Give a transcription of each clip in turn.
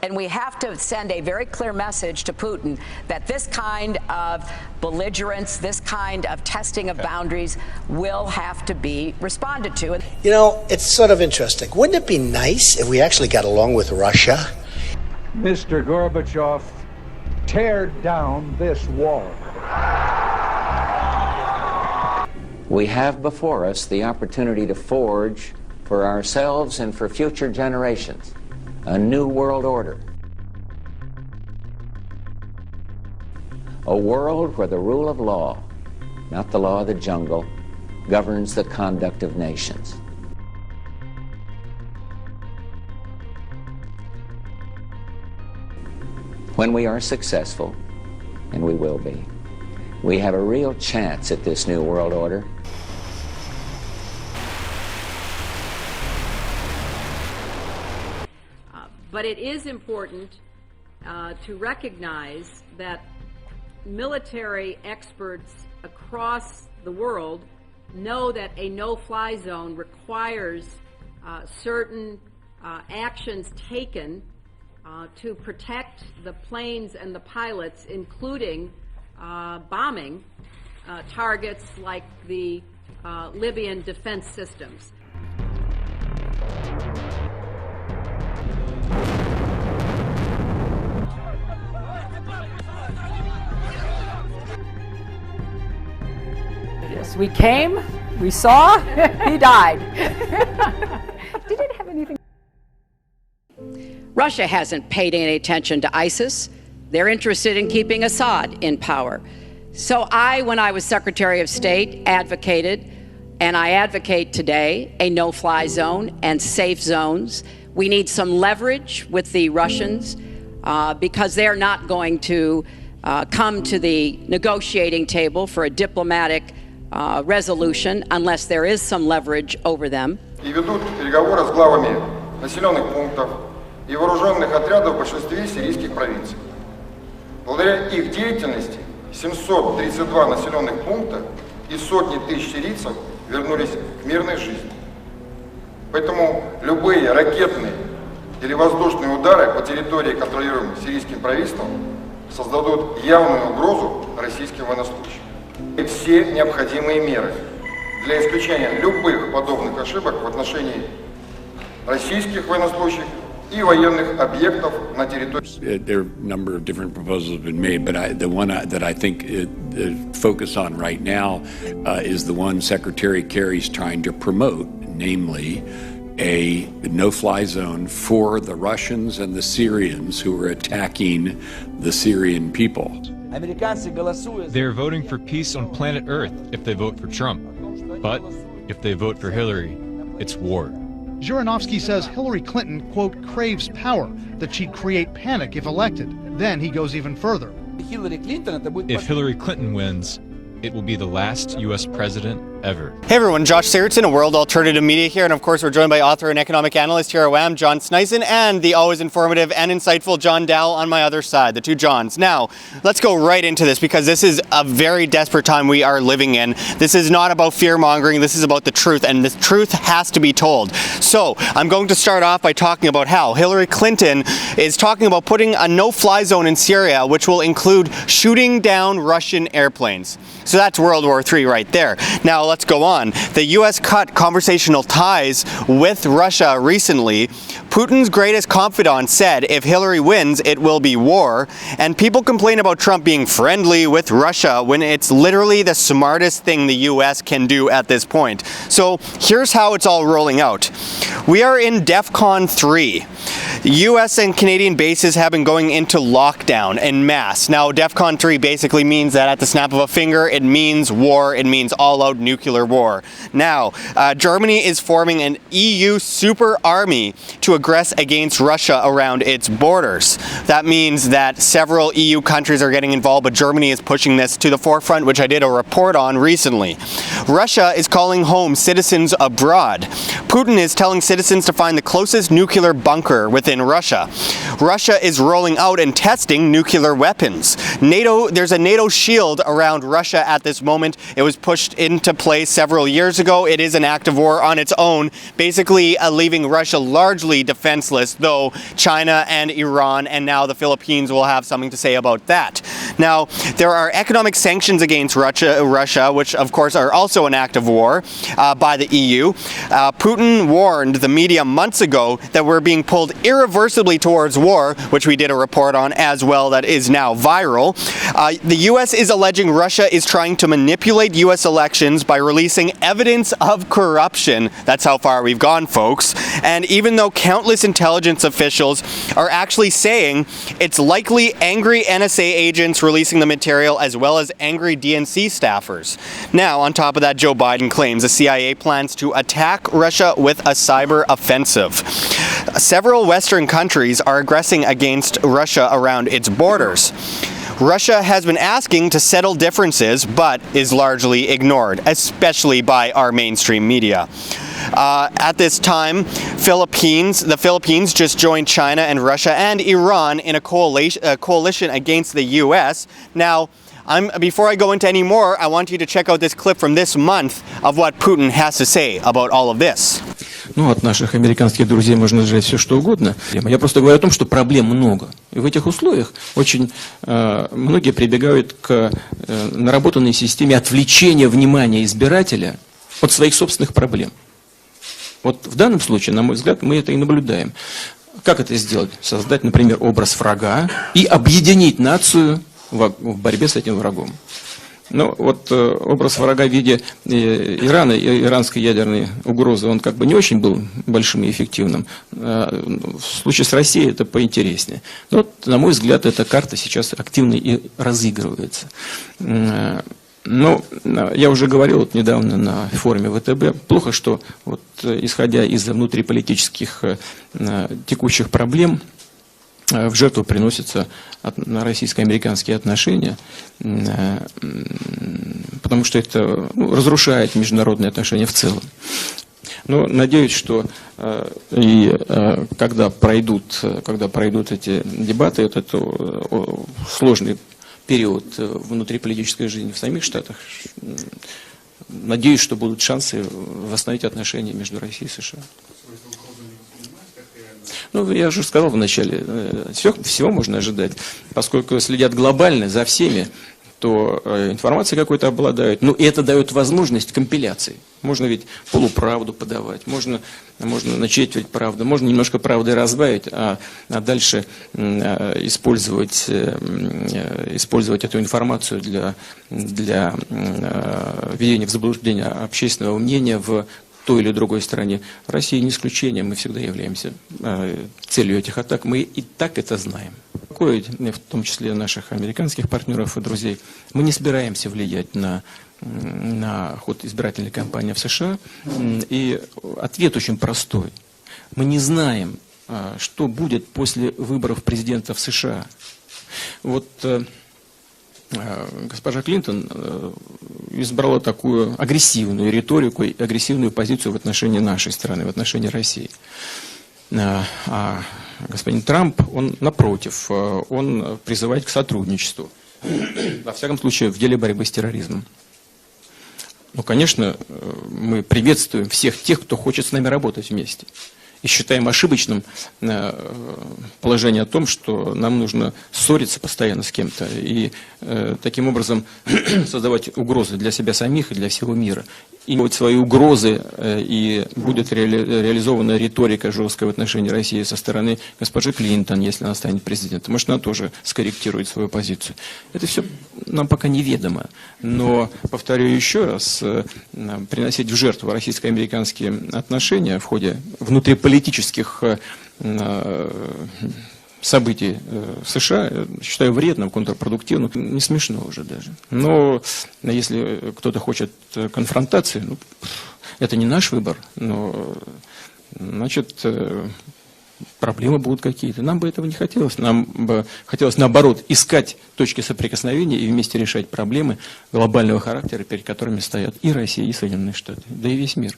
And we have to send a very clear message to Putin that this kind of belligerence, this kind of testing of boundaries will have to be responded to. You know, it's sort of interesting. Wouldn't it be nice if we actually got along with Russia? Mr. Gorbachev, tear down this wall. We have before us the opportunity to forge for ourselves and for future generations a new world order. A world where the rule of law, not the law of the jungle, governs the conduct of nations. When we are successful, and we will be, we have a real chance at this new world order. But it is important to recognize that military experts across the world know that a no-fly zone requires certain actions taken to protect the planes and the pilots, including bombing targets like the Libyan defense systems. Yes, we came, we saw, he died. Did it have anything? Russia hasn't paid any attention to ISIS. They're interested in keeping Assad in power. So when I was Secretary of State, advocated, and I advocate today, a no-fly zone and safe zones. We need some leverage with the Russians because they're not going to come to the negotiating table for a diplomatic resolution unless there is some leverage over them. И ведут переговоры с главами населенных пунктов и вооруженных отрядов в большинстве сирийских провинций. Благодаря их деятельности 732 населенных пункта и сотни тысяч сирийцев вернулись к мирной жизни. Поэтому любые ракетные или воздушные удары по территории, контролируемой сирийским правительством, создадут явную угрозу российским военнослужащим. И все необходимые меры для исключения любых подобных ошибок в отношении российских военнослужащих и военных объектов на территории. There are a number of different proposals have been made, but the one that I think focus on right now is the one Secretary Kerry's trying to promote, namely a no-fly zone for the Russians and the Syrians who are attacking the Syrian people. They're voting for peace on planet Earth if they vote for Trump. But if they vote for Hillary, it's war. Zhirinovsky says Hillary Clinton, quote, craves power, that she'd create panic if elected. Then he goes even further. If Hillary Clinton wins, it will be the last U.S. president ever. Hey everyone, Josh Sigurdson of World Alternative Media here, and of course we're joined by author and economic analyst here at WAM, John Sneisen, and the always informative and insightful John Doull on my other side, the two Johns. Now, let's go right into this because this is a very desperate time we are living in. This is not about fear-mongering, this is about the truth, and the truth has to be told. So, I'm going to start off by talking about how Hillary Clinton is talking about putting a no-fly zone in Syria, which will include shooting down Russian airplanes. So that's World War III right there. Now let's go on. The U.S. cut conversational ties with Russia recently. Putin's greatest confidant said if Hillary wins, it will be war. And people complain about Trump being friendly with Russia when it's literally the smartest thing the U.S. can do at this point. So here's how it's all rolling out. We are in DEFCON 3. U.S. and Canadian bases have been going into lockdown en masse. Now, DEFCON 3 basically means that at the snap of a finger, it means war. It means all-out nuclear war. Now, Germany is forming an EU super army to aggress against Russia around its borders. That means that several EU countries are getting involved, but Germany is pushing this to the forefront, which I did a report on recently. Russia is calling home citizens abroad. Putin is telling citizens to find the closest nuclear bunker within within Russia. Russia is rolling out and testing nuclear weapons. There's a NATO shield around Russia at this moment. It was pushed into place several years ago. It is an active war on its own, basically leaving Russia largely defenseless, though China and Iran and now the Philippines will have something to say about that. Now, there are economic sanctions against Russia, which of course are also an act of war by the EU. Putin warned the media months ago that we're being pulled irreversibly towards war, which we did a report on as well that is now viral. The U.S. is alleging Russia is trying to manipulate U.S. elections by releasing evidence of corruption. That's how far we've gone, folks. And even though countless intelligence officials are actually saying it's likely angry NSA agents releasing the material as well as angry DNC staffers. Now, on top of that, Joe Biden claims the CIA plans to attack Russia with a cyber offensive. Several Western countries are aggressing against Russia around its borders. Russia has been asking to settle differences, but is largely ignored, especially by our mainstream media. At this time, the Philippines just joined China and Russia and Iran in a coalition against the U.S. Now, before I go into any more, I want you to check out this clip from this month of what Putin has to say about all of this. Ну, от наших американских друзей можно ждать все, что угодно. Я просто говорю о том, что проблем много. И в этих условиях очень многие прибегают к наработанной системе отвлечения внимания избирателя от своих собственных проблем. Вот в данном случае, на мой взгляд, мы это и наблюдаем. Как это сделать? Создать, например, образ врага и объединить нацию в борьбе с этим врагом. Ну, вот образ врага в виде Ирана и иранской ядерной угрозы, он как бы не очень был большим и эффективным. В случае с Россией это поинтереснее. Но, вот, на мой взгляд, эта карта сейчас активно и разыгрывается. Но я уже говорил вот недавно на форуме ВТБ, плохо, что вот, исходя из внутриполитических текущих проблем, в жертву приносятся российско-американские отношения, потому что это разрушает международные отношения в целом. Но надеюсь, что когда пройдут эти дебаты, это сложный период внутриполитической жизни в самих Штатах, надеюсь, что будут шансы восстановить отношения между Россией и США. Ну, я уже сказал вначале, всего можно ожидать, поскольку следят глобально за всеми, то информацией какой-то обладают, ну, и это дает возможность компиляции. Можно ведь полуправду подавать, можно начетверить правду, можно немножко правды разбавить, а дальше использовать эту информацию для введения в заблуждение общественного мнения в той или другой стране. Россия не исключение, мы всегда являемся целью этих атак, мы и так это знаем. В том числе наших американских партнеров и друзей, мы не собираемся влиять на ход избирательной кампании в США, и ответ очень простой. Мы не знаем, что будет после выборов президента в США. Вот госпожа Клинтон избрала такую агрессивную риторику и агрессивную позицию в отношении нашей страны, в отношении России. А господин Трамп, он напротив, он призывает к сотрудничеству, во всяком случае в деле борьбы с терроризмом. Ну, конечно, мы приветствуем всех тех, кто хочет с нами работать вместе. И считаем ошибочным положение о том, что нам нужно ссориться постоянно с кем-то и таким образом создавать угрозы для себя самих и для всего мира. И вот свои угрозы, и будет реализована риторика жесткая в отношении России со стороны госпожи Клинтон, если она станет президентом. Может, она тоже скорректирует свою позицию. Это все нам пока неведомо. Но, повторю еще раз, приносить в жертву российско-американские отношения в ходе внутриполитических событий в США, считаю вредным, контрпродуктивным, не смешно уже даже. Но если кто-то хочет конфронтации, ну, это не наш выбор, но, значит, проблемы будут какие-то. Нам бы этого не хотелось. Нам бы хотелось, наоборот, искать точки соприкосновения и вместе решать проблемы глобального характера, перед которыми стоят и Россия, и Соединенные Штаты, да и весь мир.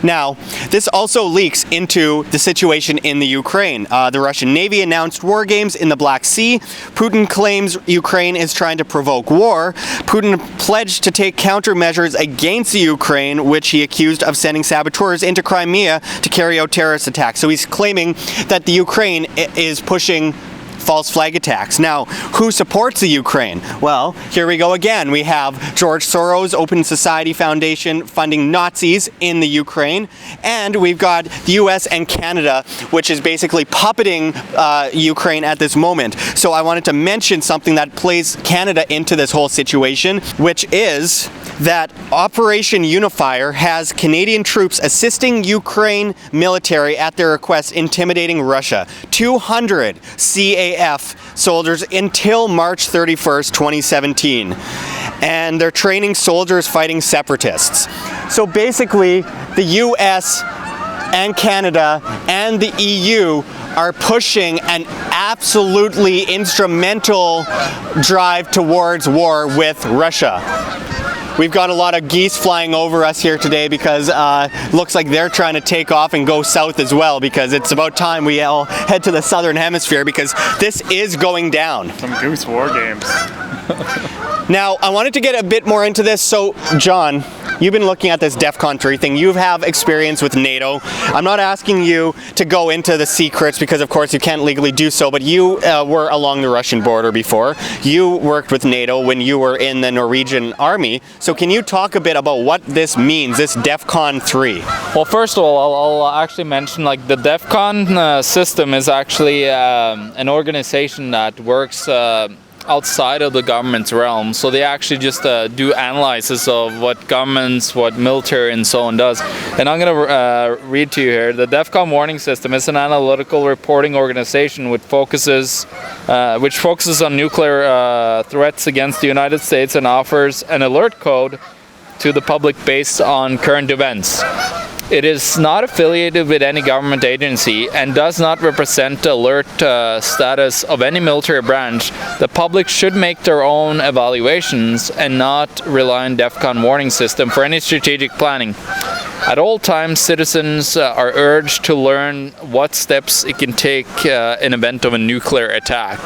Now, this also leaks into the situation in the Ukraine. The Russian Navy announced war games in the Black Sea. Putin claims Ukraine is trying to provoke war. Putin pledged to take countermeasures against the Ukraine, which he accused of sending saboteurs into Crimea to carry out terrorist attacks. So he's claiming that the Ukraine is pushing false flag attacks. Now, who supports the Ukraine? Well, here we go again. We have George Soros' Open Society Foundation funding Nazis in the Ukraine, and we've got the US and Canada, which is basically puppeting Ukraine at this moment. So I wanted to mention something that plays Canada into this whole situation, which is that Operation Unifier has Canadian troops assisting Ukraine military at their request, intimidating Russia. 200 CAF soldiers until March 31st, 2017. And they're training soldiers fighting separatists. So basically, the US and Canada and the EU are pushing an absolutely instrumental drive towards war with Russia. We've got a lot of geese flying over us here today because looks like they're trying to take off and go south as well, because it's about time we all head to the southern hemisphere, because this is going down. Some goose war games. Now, I wanted to get a bit more into this. So, John, you've been looking at this DEFCON 3 thing. You have experience with NATO. I'm not asking you to go into the secrets because, of course, you can't legally do so, but you were along the Russian border before. You worked with NATO when you were in the Norwegian army. So can you talk a bit about what this means, this DEFCON 3? Well, first of all, I'll actually mention, like, the DEFCON system is actually an organization that works outside of the government's realm. So they actually just do analysis of what governments, what military and so on does. And I'm going to read to you here. The DEFCON warning system is an analytical reporting organization which focuses on nuclear threats against the United States and offers an alert code to the public based on current events. It is not affiliated with any government agency and does not represent the alert status of any military branch. The public should make their own evaluations and not rely on DEFCON warning system for any strategic planning. At all times, citizens are urged to learn what steps it can take in event of a nuclear attack.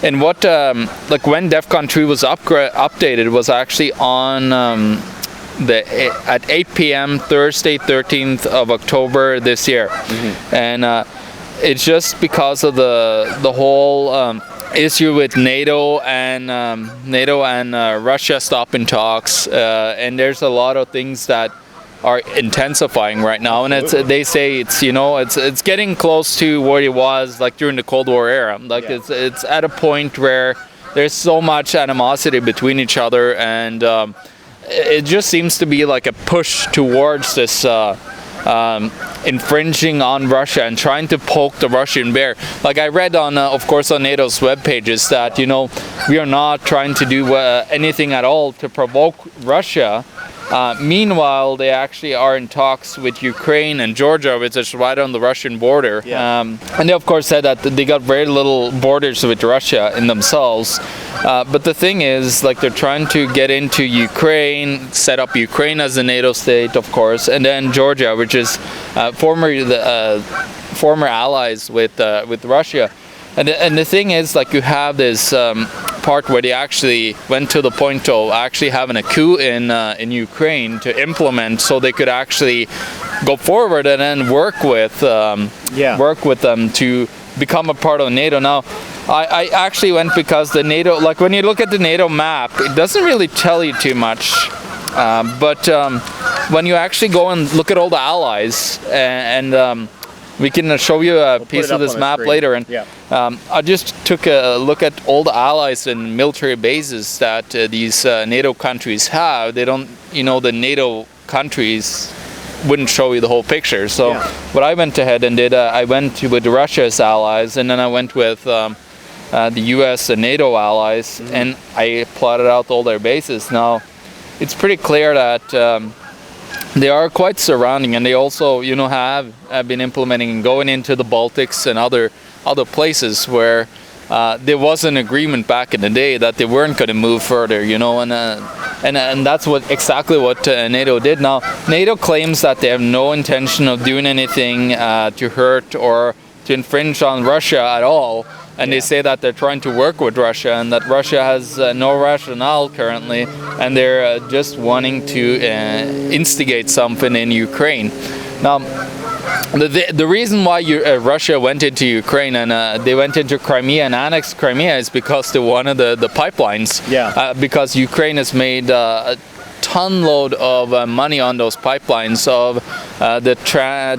And what, like when DEFCON 3 was updated, was actually on at 8 p.m. Thursday, 13th of October this year. And it's just because of the whole issue with NATO and Russia stopping talks, and there's a lot of things that are intensifying right now, and they say it's it's getting close to what it was like during the Cold War era. Like it's at a point where there's so much animosity between each other, and it just seems to be like a push towards this infringing on Russia and trying to poke the Russian bear. Like I read on, of course, on NATO's web pages that we are not trying to do anything at all to provoke Russia. Meanwhile, they actually are in talks with Ukraine and Georgia, which is right on the Russian border. And they, of course, said that they got very little borders with Russia in themselves. But the thing is, like, they're trying to get into Ukraine, set up Ukraine as a NATO state, of course, and then Georgia, which is former allies with Russia. And the thing is, like, you have this part where they actually went to the point of actually having a coup in Ukraine to implement, so they could actually go forward and then work with them to become a part of NATO. Now, I actually went because the NATO, like when you look at the NATO map, it doesn't really tell you too much. But when you actually go and look at all the allies and we can show you a piece of this map later, and I just took a look at all the allies and military bases that these NATO countries have. They don't, the NATO countries wouldn't show you the whole picture. So what I went ahead and did, I went with Russia's allies, and then I went with the US and NATO allies, and I plotted out all their bases. Now, it's pretty clear that they are quite surrounding, and they also, have been implementing and going into the Baltics and other places where there was an agreement back in the day that they weren't going to move further, and that's exactly what NATO did. Now, NATO claims that they have no intention of doing anything to hurt or to infringe on Russia at all, and they say that they're trying to work with Russia and that Russia has no rationale currently, and they're just wanting to instigate something in Ukraine. Now, the reason why Russia went into Ukraine and they went into Crimea and annexed Crimea is because they wanted the pipelines. Because Ukraine has made a ton load of money on those pipelines, of the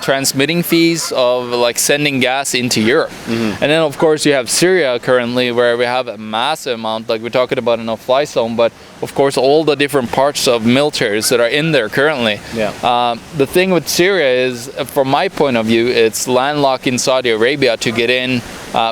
transmitting fees, of like sending gas into Europe. And then of course you have Syria currently, where we have a massive amount, like we're talking about a no-fly zone, but of course all the different parts of militaries that are in there currently. The thing with Syria is, from my point of view, it's landlocked in Saudi Arabia to get in,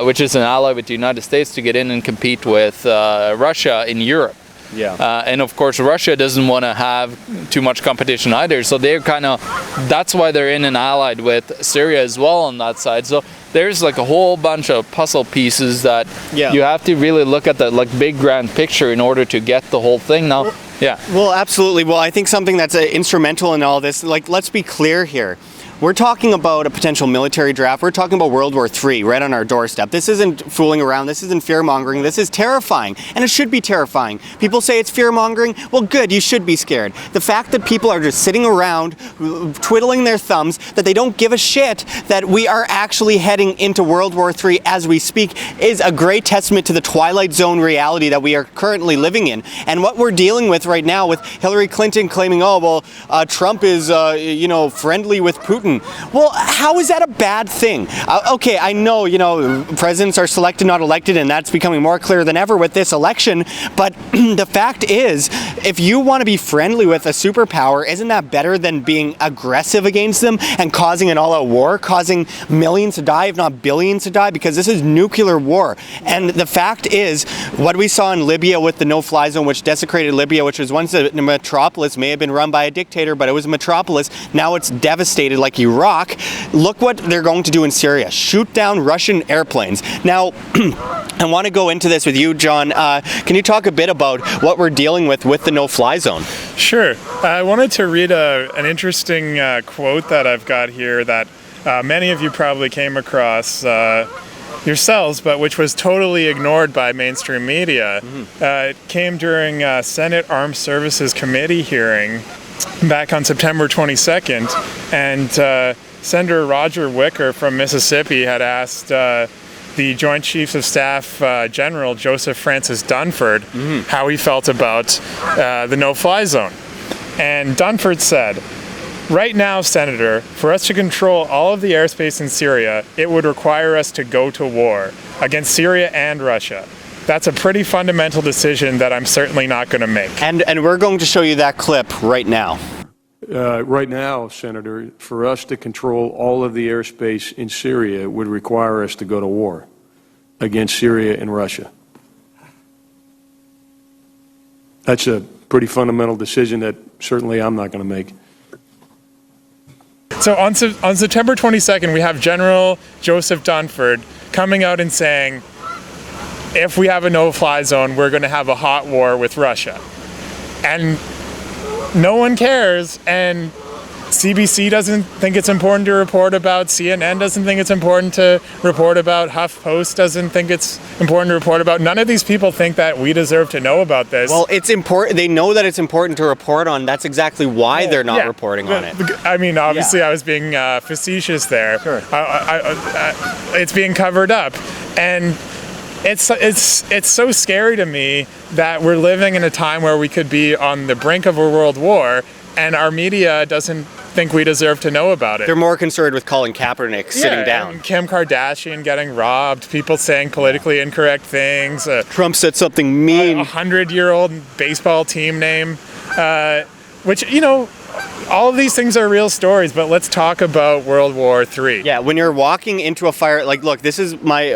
which is an ally with the United States, to get in and compete with Russia in Europe. And of course Russia doesn't want to have too much competition either, so they're that's why they're in and allied with Syria as well on that side. So there's like a whole bunch of puzzle pieces that you have to really look at the big grand picture in order to get the whole thing. Now, well, absolutely. Well, I think something that's instrumental in all this, let's be clear here. We're talking about a potential military draft. We're talking about World War III right on our doorstep. This isn't fooling around. This isn't fear-mongering. This is terrifying. And it should be terrifying. People say it's fear-mongering. Well, good. You should be scared. The fact that people are just sitting around, twiddling their thumbs, that they don't give a shit that we are actually heading into World War III as we speak, is a great testament to the Twilight Zone reality that we are currently living in. And what we're dealing with right now with Hillary Clinton claiming, Trump is, friendly with Putin. Well, how is that a bad thing? Okay, I know, presidents are selected, not elected, and that's becoming more clear than ever with this election. But the fact is, if you want to be friendly with a superpower, isn't that better than being aggressive against them and causing an all-out war, causing millions to die, if not billions to die? Because this is nuclear war. And the fact is, what we saw in Libya with the no-fly zone, which desecrated Libya, which was once a metropolis, may have been run by a dictator, but it was a metropolis. Now it's devastated like Iraq. Look what they're going to do in Syria. Shoot down Russian airplanes. Now, I want to go into this with you, John. Can you talk a bit about what we're dealing with the no-fly zone? Sure. I wanted to read an interesting quote that I've got here that many of you probably came across yourselves, but which was totally ignored by mainstream media. It came during Senate Armed Services Committee hearing back on September 22nd, and Senator Roger Wicker from Mississippi had asked the Joint Chiefs of Staff General Joseph Francis Dunford how he felt about the no-fly zone. And Dunford said, "Right now, Senator, for us to control all of the airspace in Syria, it would require us to go to war against Syria and Russia. That's a pretty fundamental decision that I'm certainly not going to make." And we're going to show you that clip right now. Right now, Senator, for us to control all of the airspace in Syria would require us to go to war against Syria and Russia. That's a pretty fundamental decision that certainly I'm not going to make. So on September 22nd, we have General Joseph Dunford coming out and saying, if we have a no-fly zone, we're going to have a hot war with Russia. And no one cares, and CBC doesn't think it's important to report about, CNN doesn't think it's important to report about, HuffPost doesn't think it's important to report about. None of these people think that we deserve to know about this. Well, it's important. They know that it's important to report on. That's exactly why they're not reporting on it. I mean, obviously I was being facetious there. Sure. It's being covered up. And it's so scary to me that we're living in a time where we could be on the brink of a world war, and our media doesn't think we deserve to know about it. They're more concerned with Colin Kaepernick sitting down. And Kim Kardashian getting robbed, people saying politically incorrect things. Trump said something mean. A 100-year-old baseball team name, which, all of these things are real stories, but let's talk about World War III. Yeah, when you're walking into a fire, like, look, this is my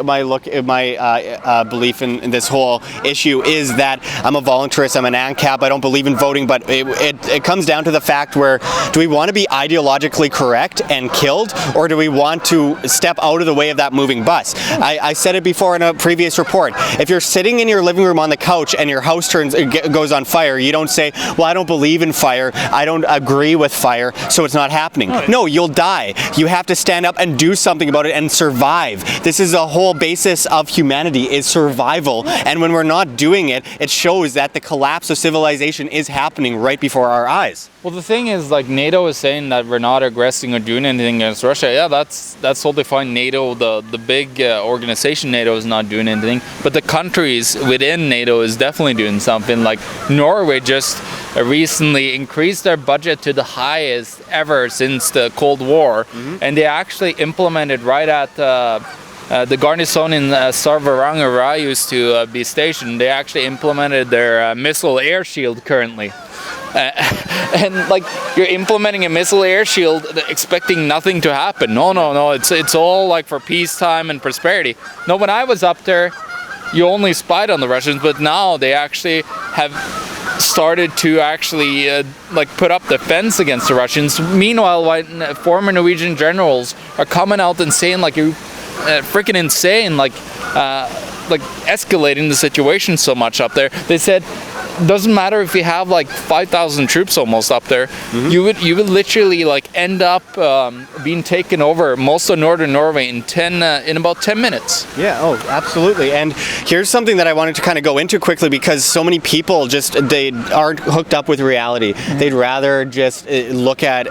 belief in this whole issue is that I'm a voluntarist, I'm an ANCAP, I don't believe in voting, but it comes down to the fact where do we want to be ideologically correct and killed, or do we want to step out of the way of that moving bus? I said it before in a previous report. If you're sitting in your living room on the couch and your house goes on fire, you don't say, well, I don't believe in fire, I don't agree with fire, so it's not happening. No, you'll die. You have to stand up and do something about it and survive. This is the whole basis of humanity, is survival. And when we're not doing it, it shows that the collapse of civilization is happening right before our eyes. Well, the thing is, like, NATO is saying that we're not aggressing or doing anything against Russia. Yeah, that's totally fine. NATO, the big organization NATO, is not doing anything. But the countries within NATO is definitely doing something. Like Norway just recently increased their budget to the highest ever since the Cold War. And they actually implemented right at the garrison in Stavanger, where I used to be stationed. They actually implemented their missile air shield currently. And like, you're implementing a missile air shield expecting nothing to happen. No, it's all like for peacetime and prosperity. No, when I was up there, you only spied on the Russians, but now they actually have started to actually like put up the fence against the Russians. Meanwhile, former Norwegian generals are coming out and saying, like, you're freaking insane, like escalating the situation so much up there. They said, doesn't matter if you have like 5,000 troops almost up there, you would literally like end up being taken over most of northern Norway in about 10 minutes. Yeah, oh, absolutely. And here's something that I wanted to kind of go into quickly, because so many people they aren't hooked up with reality. They'd rather just look at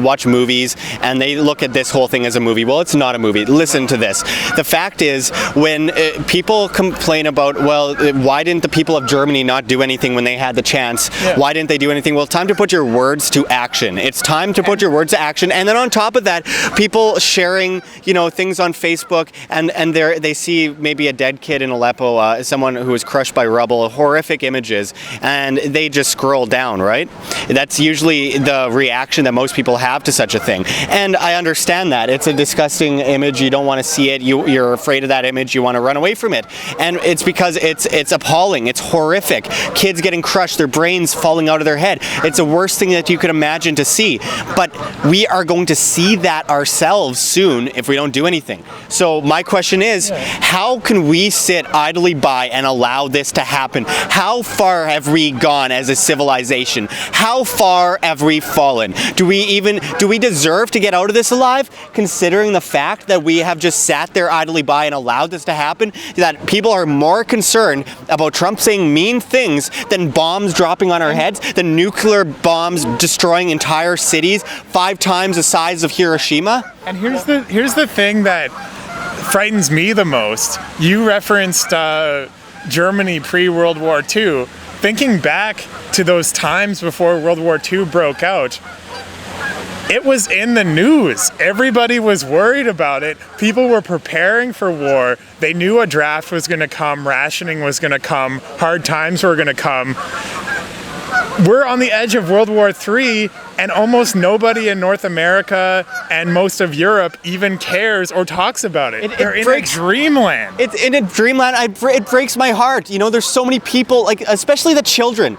watch movies, and they look at this whole thing as a movie. Well, it's not a movie. Listen to this. The fact is, when people complain about, well, why didn't the people of Germany not do anything when they had the chance? Yeah. Why didn't they do anything? Well, it's time to put your words to action. It's time to put your words to action. And then on top of that, people sharing, things on Facebook, and they see maybe a dead kid in Aleppo, someone who was crushed by rubble, horrific images, and they just scroll down, right? That's usually the reaction that most people have to such a thing. And I understand that. It's a disgusting image. You don't want to see it. You're afraid of that image. You want to run away from it. And it's because it's appalling. It's horrific. Kids getting crushed, their brains falling out of their head. It's the worst thing that you could imagine to see. But we are going to see that ourselves soon if we don't do anything. So my question is, how can we sit idly by and allow this to happen? How far have we gone as a civilization? How far have we fallen? Do we deserve to get out of this alive, considering the fact that we have just sat there idly by and allowed this to happen? That people are more concerned about Trump saying mean things than bombs dropping on our heads, than nuclear bombs destroying entire cities 5 times the size of Hiroshima? And here's the thing that frightens me the most. You referenced Germany pre-World War II. Thinking back to those times before World War II broke out, it was in the news. Everybody was worried about it. People were preparing for war. They knew a draft was going to come, rationing was going to come, hard times were going to come. We're on the edge of World War III, and almost nobody in North America and most of Europe even cares or talks about it. They're in a dreamland. It's in a dreamland. It breaks my heart. There's so many people, like, especially the children.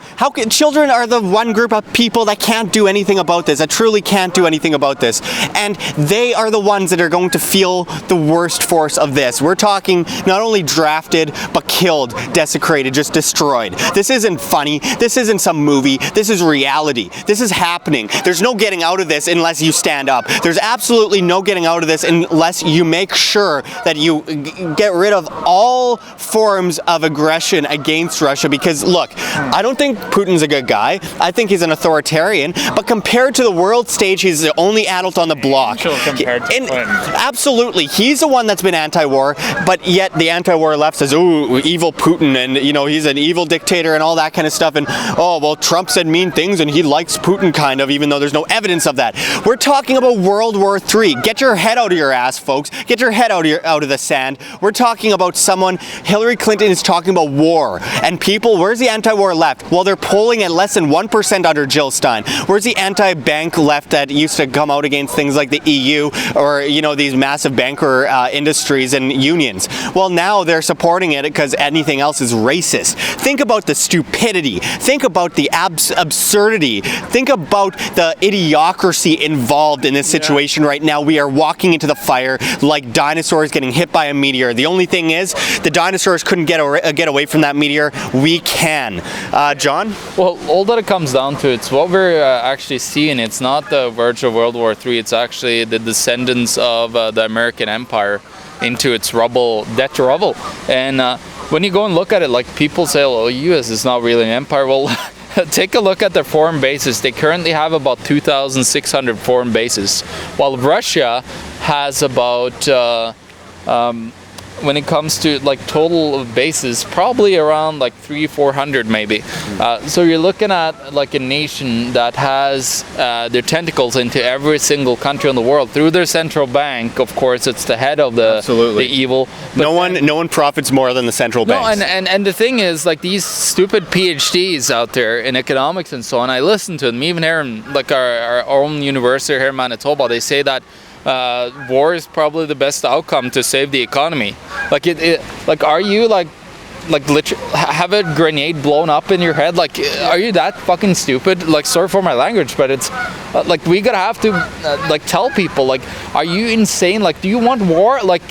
Children are the one group of people that can't do anything about this, that truly can't do anything about this. And they are the ones that are going to feel the worst force of this. We're talking not only drafted, but killed, desecrated, just destroyed. This isn't funny. This isn't some movie. This is reality. This is happening. There's no getting out of this unless you stand up. There's absolutely no getting out of this unless you make sure that you get rid of all forms of aggression against Russia. Because look, I don't think Putin's a good guy. I think he's an authoritarian. But compared to the world stage, he's the only adult on the block. Absolutely. He's the one that's been anti-war, but yet the anti-war left says, ooh, evil Putin, and he's an evil dictator and all that kind of stuff. And oh, well, Trump said mean things and he likes Putin, kind of. even though there's no evidence of that. We're talking about World War III. Get your head out of your ass, folks. Get your head out of the sand. We're talking about someone, Hillary Clinton is talking about war. And people, where's the anti-war left? Well, they're polling at less than 1% under Jill Stein. Where's the anti-bank left that used to come out against things like the EU or, you know, these massive banker industries and unions? Well, now they're supporting it because anything else is racist. Think about the stupidity. Think about the absurdity. Think about the idiocracy involved in this situation right now. We are walking into the fire like dinosaurs getting hit by a meteor. The only thing is, the dinosaurs couldn't get away from that meteor. We can. John? Well, all that it comes down to, it's what we're actually seeing. It's not the verge of World War III. It's actually the descendants of the American Empire into its rubble, dead to rubble. And when you go and look at it, like people say, oh, U.S. is not really an empire. Well, take a look at their foreign bases. They currently have about 2,600 foreign bases, while Russia has about, when it comes to like total of bases, probably around like 300-400 maybe. So you're looking at like a nation that has their tentacles into every single country in the world through their central bank. Of course, it's the head of the evil. But no one profits more than the central banks. No, and the thing is, like these stupid PhDs out there in economics and so on, I listen to them. Even here in like our own university here in Manitoba, they say that war is probably the best outcome to save the economy. Like like are you like literally have a grenade blown up in your head? Like, are you that fucking stupid? Like, sorry for my language, but it's like we gotta have to like tell people, like, are you insane? Like, do you want war? Like,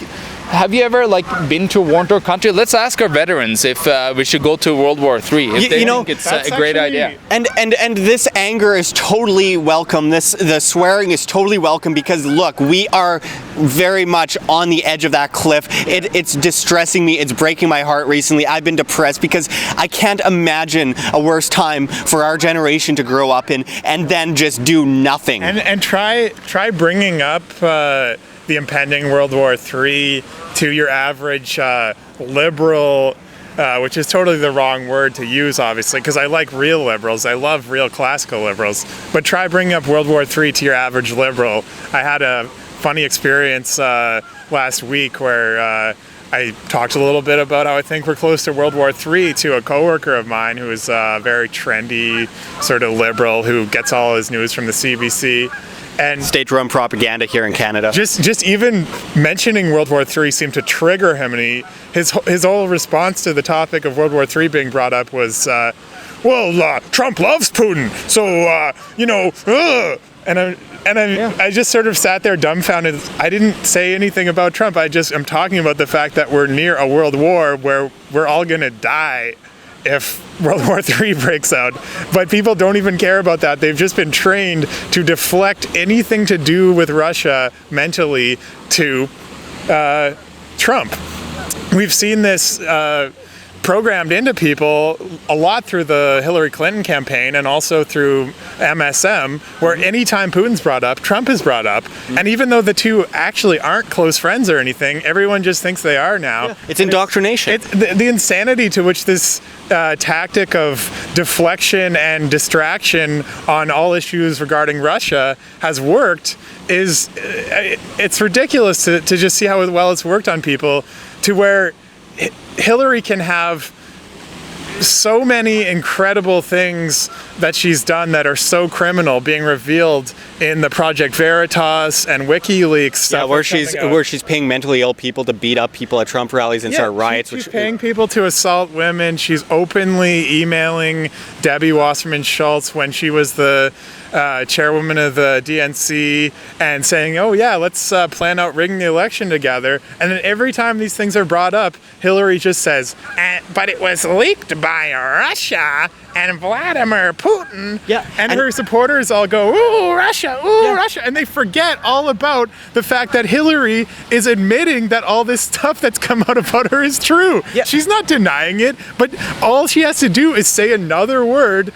have you ever like been to a war-torn country? Let's ask our veterans if we should go to World War III. If they think it's a great idea. And this anger is totally welcome. The swearing is totally welcome because look, we are very much on the edge of that cliff. It's distressing me. It's breaking my heart recently. I've been depressed because I can't imagine a worse time for our generation to grow up in and then just do nothing. And try bringing up the impending World War III to your average liberal, which is totally the wrong word to use, obviously, because I like real liberals. I love real classical liberals. But try bringing up World War III to your average liberal. I had a funny experience last week where I talked a little bit about how I think we're close to World War III to a coworker of mine who is a very trendy sort of liberal who gets all his news from the CBC. And state-run propaganda here in Canada. Just even mentioning World War III seemed to trigger him, and his whole response to the topic of World War III being brought up was, Trump loves Putin, so I just sort of sat there dumbfounded. I didn't say anything about Trump. I'm talking about the fact that we're near a world war where we're all gonna die if World War III breaks out. But people don't even care about that. They've just been trained to deflect anything to do with Russia mentally to Trump. We've seen this programmed into people a lot through the Hillary Clinton campaign and also through MSM, where anytime Putin's brought up, Trump is brought up. And even though the two actually aren't close friends or anything, everyone just thinks they are now. Yeah, it's indoctrination. The insanity to which this tactic of deflection and distraction on all issues regarding Russia has worked is, it's ridiculous to just see how well it's worked on people, to where Hillary can have so many incredible things that she's done that are so criminal being revealed in the Project Veritas and WikiLeaks stuff. Yeah, where she's paying mentally ill people to beat up people at Trump rallies and start riots. She's paying people to assault women. She's openly emailing Debbie Wasserman Schultz when she was the chairwoman of the DNC and saying, oh yeah, let's plan out rigging the election together. And then every time these things are brought up, Hillary just says, but it was leaked by Russia and Vladimir Putin. Yeah, and her supporters all go, ooh, Russia, ooh, Russia. And they forget all about the fact that Hillary is admitting that all this stuff that's come out about her is true. Yeah. She's not denying it, but all she has to do is say another word,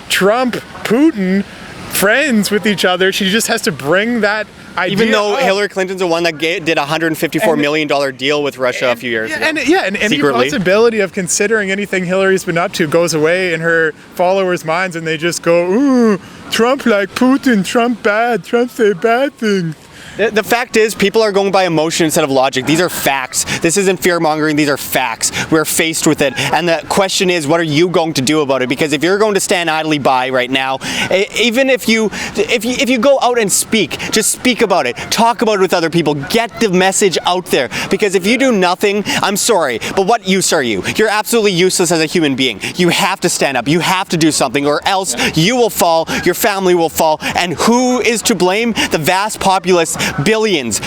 Trump, Putin, friends with each other. She just has to bring that idea Even though up. Hillary Clinton's the one that did a $154 million deal with Russia a few years ago. And any possibility of considering anything Hillary's been up to goes away in her followers' minds, and they just go, ooh, Trump like Putin, Trump bad, Trump say bad things. The fact is, people are going by emotion instead of logic. These are facts. This isn't fear-mongering. These are facts. We're faced with it. And the question is, what are you going to do about it? Because if you're going to stand idly by right now, even if you go out and speak, just speak about it. Talk about it with other people. Get the message out there. Because if you do nothing, I'm sorry, but what use are you? You're absolutely useless as a human being. You have to stand up. You have to do something, or else you will fall, your family will fall. And who is to blame? The vast populace. Billions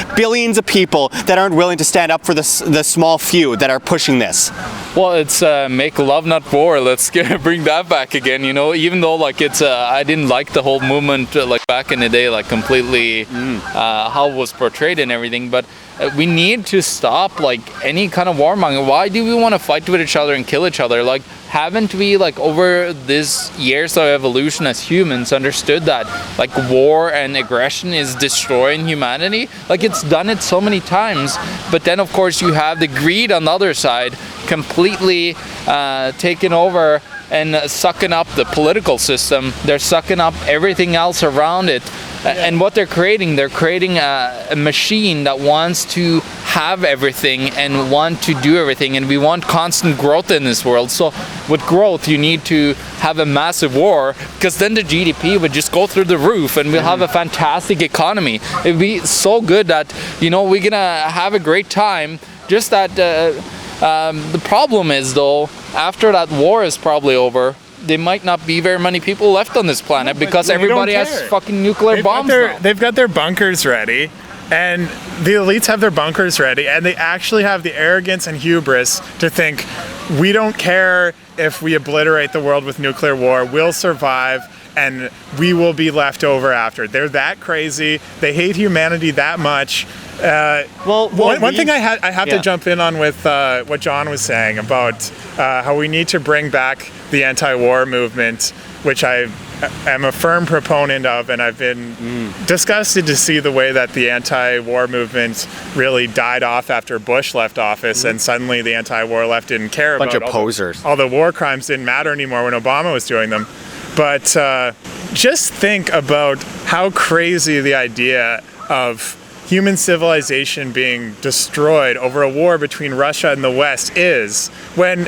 of people that aren't willing to stand up for the small few that are pushing this. Well, it's make love not war. Let's bring that back again. You know, even though like it's I didn't like the whole movement like back in the day, like completely how it was portrayed and everything, but we need to stop like any kind of warmongering. Why do we want to fight with each other and kill each other? Like, haven't we like over this years of evolution as humans understood that like war and aggression is destroying humanity? Like, it's done it so many times, but then of course you have the greed on the other side completely taking over and sucking up the political system. They're sucking up everything else around it. And what they're creating a machine that wants to have everything and want to do everything, and we want constant growth in this world. So with growth you need to have a massive war, because then the GDP would just go through the roof and we'll have a fantastic economy. It'd be so good that, you know, we're gonna have a great time. Just that the problem is though, after that war is probably over, there might not be very many people left on this planet because everybody has fucking nuclear bombs now. They've got their bunkers ready, and the elites have their bunkers ready, and they actually have the arrogance and hubris to think, we don't care if we obliterate the world with nuclear war, we'll survive, and we will be left over after. They're that crazy. They hate humanity that much. One thing I have to jump in on with what John was saying about how we need to bring back the anti-war movement, which I am a firm proponent of, and I've been disgusted to see the way that the anti-war movement really died off after Bush left office, and suddenly the anti-war left didn't care about bunch of posers. All the war crimes didn't matter anymore when Obama was doing them. But just think about how crazy the idea of human civilization being destroyed over a war between Russia and the West is, when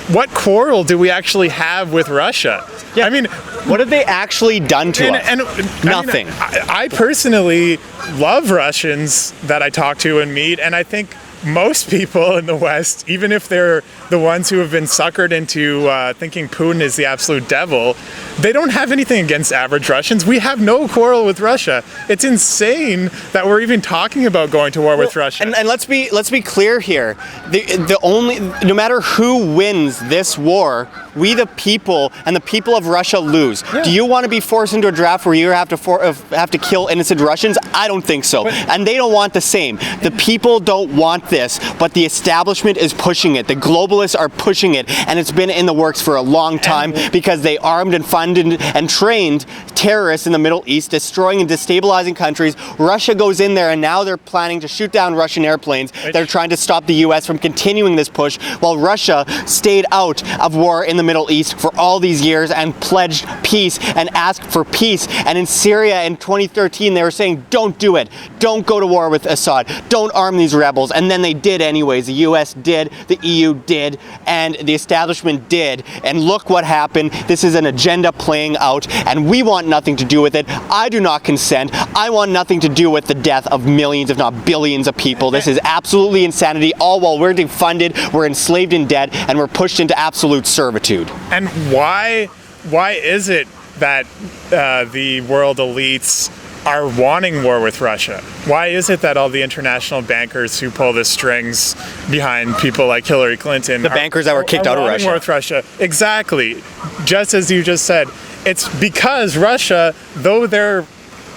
what quarrel do we actually have with Russia? Yeah. I mean, what have they actually done to us? Nothing. I personally love Russians that I talk to and meet, and I think most people in the West, even if they're the ones who have been suckered into thinking Putin is the absolute devil, they don't have anything against average Russians. We have no quarrel with Russia. It's insane that we're even talking about going to war with Russia. And let's be clear here. No matter who wins this war, we the people and the people of Russia lose. Yeah. Do you want to be forced into a draft where you have to kill innocent Russians? I don't think so. And they don't want the same. The people don't want this, but the establishment is pushing it. The globalists are pushing it, and it's been in the works for a long time because they armed and funded and trained terrorists in the Middle East, destroying and destabilizing countries. Russia goes in there, and now they're planning to shoot down Russian airplanes. They're trying to stop the U.S. from continuing this push, while Russia stayed out of war in the Middle East for all these years and pledged peace and asked for peace. And in Syria in 2013, they were saying, don't do it. Don't go to war with Assad. Don't arm these rebels. And then they did anyways. The U.S. did, the EU did, and the establishment did. And look what happened. This is an agenda playing out, and we want nothing to do with it. I do not consent. I want nothing to do with the death of millions, if not billions of people. This is absolutely insanity, all while we're defunded, we're enslaved in debt, and we're pushed into absolute servitude. And why is it that the world elites are wanting war with Russia? Why is it that all the international bankers who pull the strings behind people like Hillary Clinton, the bankers that were kicked out of Russia, war with Russia? Exactly. Just as you just said, it's because Russia, though their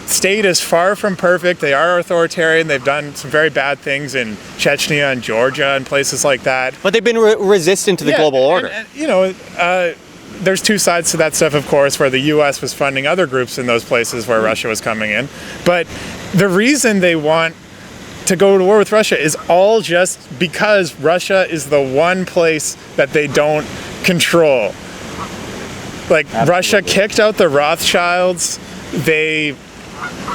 state is far from perfect, they are authoritarian, they've done some very bad things in Chechnya and Georgia and places like that. But they've been resistant to the global order. And, there's two sides to that stuff, of course, where the U.S. was funding other groups in those places where Russia was coming in. But the reason they want to go to war with Russia is all just because Russia is the one place that they don't control. Like, Russia kicked out the Rothschilds. They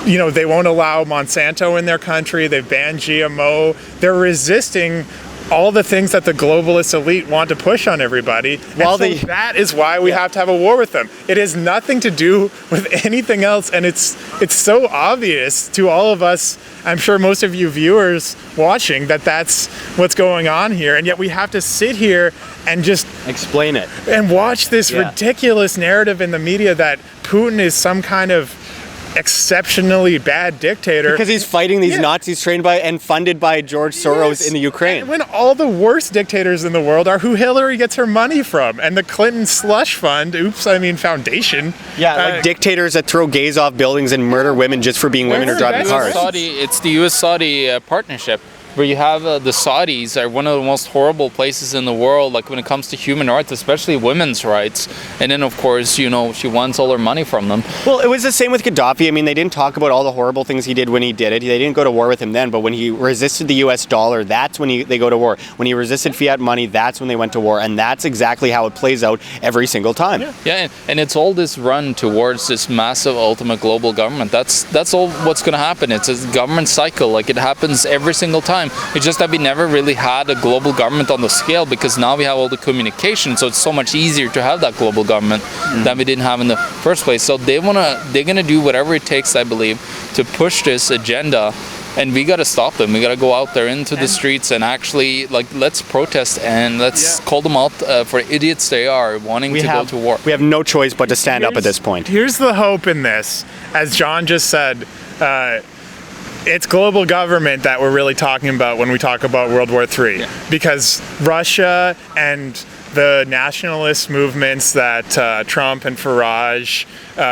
won't allow Monsanto in their country. They've banned GMO. They're resisting all the things that the globalist elite want to push on everybody. That is why we have to have a war with them. It has nothing to do with anything else, and it's so obvious to all of us. I'm sure most of you viewers watching that that's what's going on here, and yet we have to sit here and just explain it and watch this ridiculous narrative in the media that Putin is some kind of exceptionally bad dictator because he's fighting these Nazis trained by and funded by George Soros in the Ukraine. And when all the worst dictators in the world are who Hillary gets her money from, and the Clinton slush fund, foundation. Like dictators that throw gays off buildings and murder women just for being women or driving cars. It's the US-Saudi partnership, where you have the Saudis are one of the most horrible places in the world, like when it comes to human rights, especially women's rights. And then, of course, she wants all her money from them. Well, it was the same with Gaddafi. I mean, they didn't talk about all the horrible things he did when he did it. They didn't go to war with him then, but when he resisted the US dollar, that's when they go to war. When he resisted fiat money, that's when they went to war. And that's exactly how it plays out every single time. Yeah, and it's all this run towards this massive ultimate global government. That's all what's going to happen. It's a government cycle. Like, it happens every single time. It's just that we never really had a global government on the scale, because now we have all the communication, so it's so much easier to have that global government than we didn't have in the first place. So they're gonna do whatever it takes, I believe, to push this agenda, and we gotta stop them. We gotta go out there into the streets and actually, let's protest and let's call them out for idiots they are, wanting to go to war. We have no choice but to stand up at this point. Here's the hope in this, as John just said. It's global government that we're really talking about when we talk about World War III, because Russia and the nationalist movements that Trump and Farage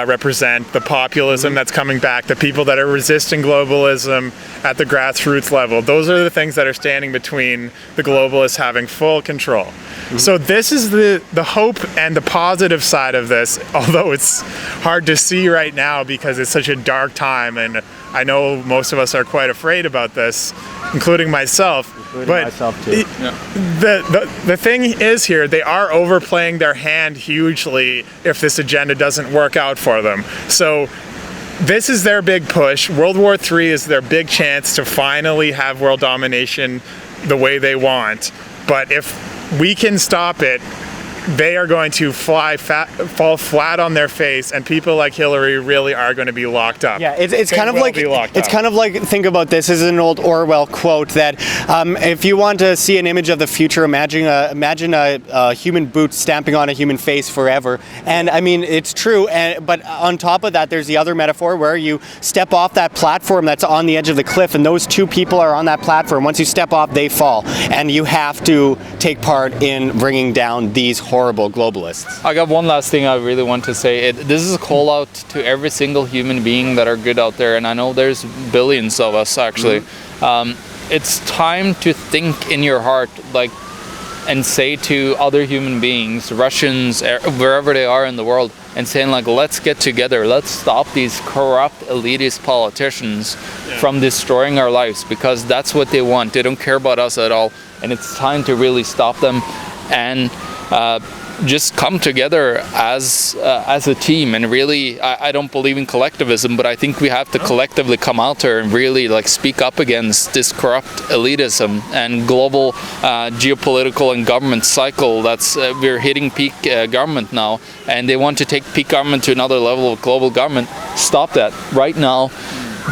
represent, the populism that's coming back, the people that are resisting globalism at the grassroots level, those are the things that are standing between the globalists having full control. So this is the hope and the positive side of this, although it's hard to see right now because it's such a dark time, and I know most of us are quite afraid about this, including myself. Myself too. The thing is here, they are overplaying their hand hugely if this agenda doesn't work out for them. So this is their big push. World War III is their big chance to finally have world domination the way they want. But if we can stop it, they are going to fall flat on their face, and people like Hillary really are going to be locked up. Yeah, it's kind of like think about this. This is an old Orwell quote that if you want to see an image of the future, imagine a human boot stamping on a human face forever. And I mean, it's true. But on top of that, there's the other metaphor where you step off that platform that's on the edge of the cliff, and those two people are on that platform. Once you step off, they fall, and you have to take part in bringing down these horrible globalists. I got one last thing I really want to say. This is a call out to every single human being that are good out there, and I know there's billions of us actually. It's time to think in your heart, and say to other human beings, Russians, wherever they are in the world, and saying let's get together, let's stop these corrupt elitist politicians from destroying our lives, because that's what they want. They don't care about us at all, and it's time to really stop them and just come together as a team. And really, I don't believe in collectivism, but I think we have to collectively come out there and really speak up against this corrupt elitism and global geopolitical and government cycle that's we're hitting peak government now, and they want to take peak government to another level of global government. Stop that right now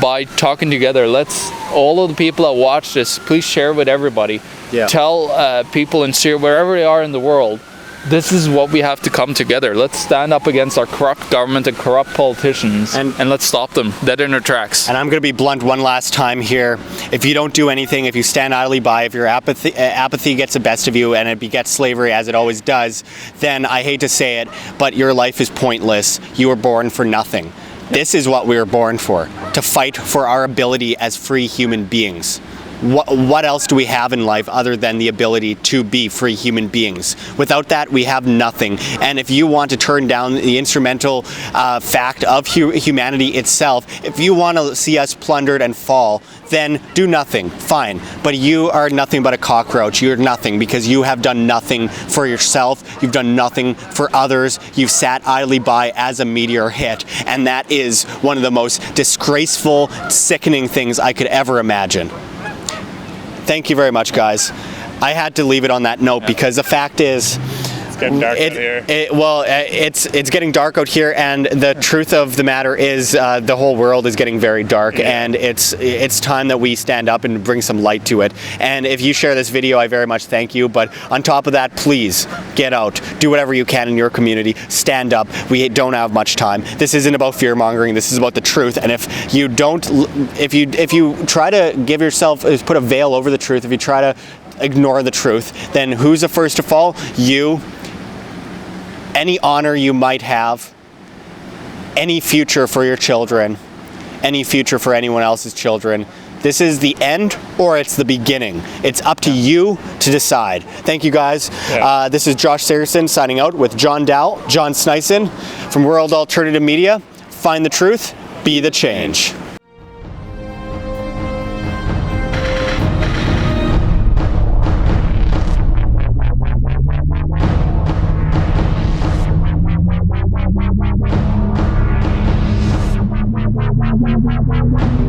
by talking together. Let's, all of the people that watch this, please share with everybody. Tell people in Syria, wherever they are in the world, this is what we have to come together. Let's stand up against our corrupt government and corrupt politicians, and let's stop them dead in their tracks. And I'm going to be blunt one last time here. If you don't do anything, if you stand idly by, if your apathy gets the best of you and it begets slavery, as it always does, then I hate to say it, but your life is pointless. You were born for nothing. This is what we were born for, to fight for our ability as free human beings. what else do we have in life other than the ability to be free human beings? Without that, we have nothing. And if you want to turn down the instrumental fact of humanity itself, if you want to see us plundered and fall, then do nothing. Fine. But you are nothing but a cockroach. You're nothing because you have done nothing for yourself. You've done nothing for others. You've sat idly by as a meteor hit. And that is one of the most disgraceful, sickening things I could ever imagine. Thank you very much, guys. I had to leave it on that note because the fact is, it's getting dark out here. It's getting dark out here, and the truth of the matter is the whole world is getting very dark, and it's time that we stand up and bring some light to it. And if you share this video, I very much thank you. But on top of that, please get out, do whatever you can in your community, stand up. We don't have much time. This isn't about fear mongering. This is about the truth. And if you try to give yourself, put a veil over the truth, if you try to ignore the truth, then who's the first to fall? You. Any honor you might have, any future for your children, any future for anyone else's children. This is the end or it's the beginning. It's up to you to decide. Thank you, guys. This is Josh Sigurdson signing out with John Doull, John Sneisen from World Alternative Media. Find the truth, be the change. Wow.